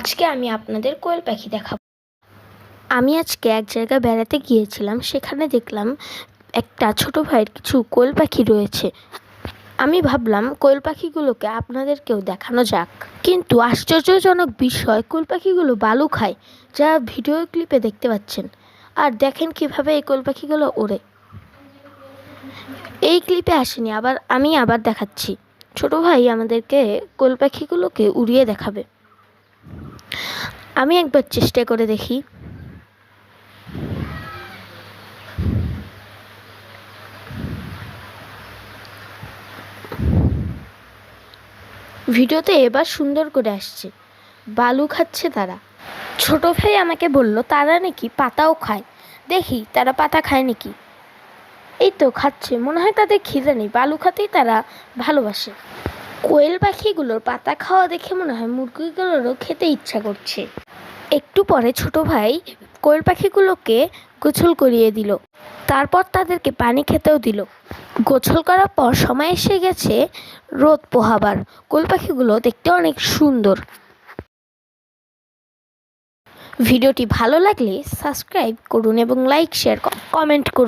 আজকে আমি আপনাদের কোয়েল পাখি দেখাবো। আমি আজকে এক জায়গায় বেড়াতে গিয়েছিলাম, সেখানে দেখলাম একটা ছোট ভাইয়ের কিছু কোয়েল পাখি রয়েছে। আমি ভাবলাম কোয়েল পাখিগুলোকে আপনাদেরকেও দেখানো যাক, কিন্তু আশ্চর্যজনক বিষয়, কোয়েল পাখিগুলো বালু খায়, যা ভিডিও ক্লিপে দেখতে পাচ্ছেন। আর দেখেন কিভাবে এই কোয়েল পাখিগুলো ওড়ে। এই ক্লিপে আসেনি, আমি আবার দেখাচ্ছি। ছোট ভাই আমাদেরকে কোয়েল পাখিগুলোকে উড়িয়ে দেখাবে। আমি একবার চেষ্টা করে দেখি। ভিডিওতে এবার সুন্দর করে আসছে, বালু খাচ্ছে তারা। ছোট ভাই আমাকে বলল তারা নাকি পাতাও খায়। দেখি তারা পাতা খায় নাকি। এই তো খাচ্ছে, মনে হয় তাদের খিদে নেই, বালু খাতেই তারা ভালোবাসে। কোয়েল পাখিগুলোর পাতা খাওয়া দেখে মনে হয় মুরগিগুলোরও খেতে ইচ্ছা করছে। একটু পরে ছোট ভাই কোয়েল পাখিগুলোকে গোসল করিয়ে দিল, তারপর তাদেরকে পানি খেতেও দিল। গোসল করার পর সময় এসে গেছে রোদ পোহাবার। কোয়েল পাখিগুলো দেখতে অনেক সুন্দর। ভিডিওটি ভালো লাগলে সাবস্ক্রাইব করুন এবং লাইক, শেয়ার, কমেন্ট করুন।